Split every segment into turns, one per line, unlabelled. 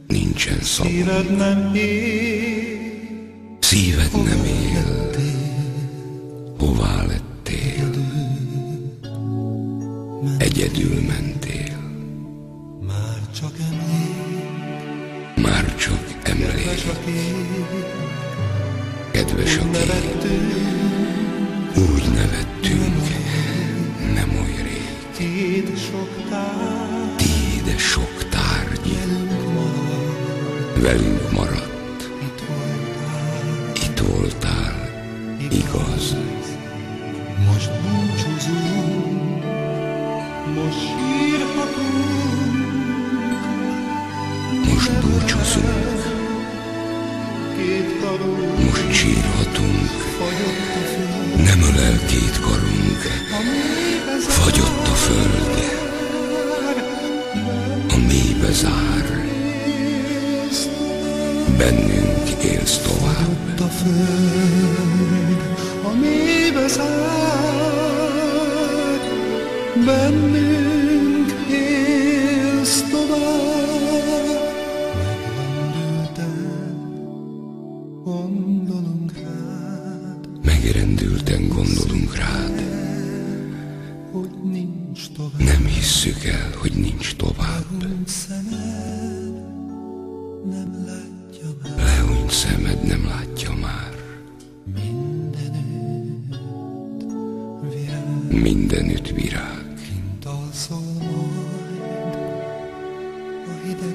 nincsen szavunk.
Szíved nem él, hová lettél? Egyedül mentél. Már csak emlék, kedves a kép. Úgy nevettünk, nem oly rég. Tiéd sok tárgy, velünk maradt. Itt voltál, igaz.
Most búcsúzunk, most sírhatunk.
Most búcsúzunk, most sírhatunk. Nem ölel két karunk, fagyott a föld, a mélybe zár. Bennünk élsz tovább.
A föld, a mélybe zár. Bennünk élsz tovább.
Megrendülten gondolunk rád.
Hogy nincs tovább.
Nem hisszük el, hogy nincs tovább.
Nem látja már.
Lehúnyt szemed, nem látja már. Mindenütt virág.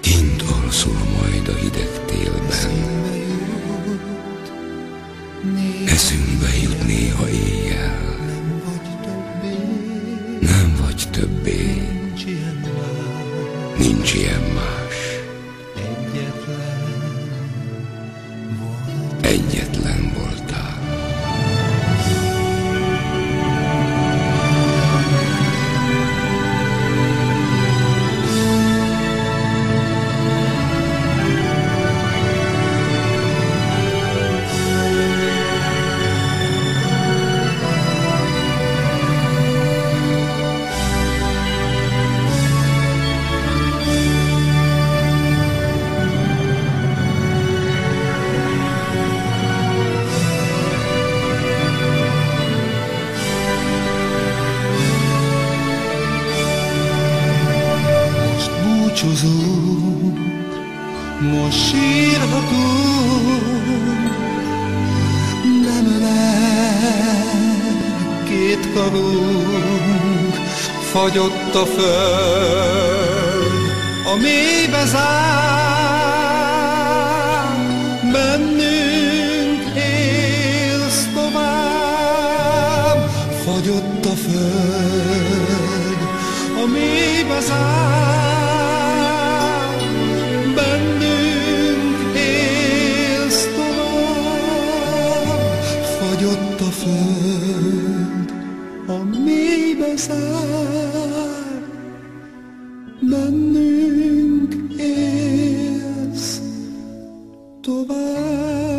Kint alszol majd a hideg télben. Eszünkbe jut néha éjjel. Nem vagy többé, nincs ilyen más. Egyetlen voltál.
Búcsúzunk, most sírhatunk. Nem ölel két karunk, fagyott a föld, a mélybe zár. Bennünk élsz tovább. Fagyott a föld, a mélybe zár. Fagyott a föld, a mélybe zár. Bennünk élsz tovább.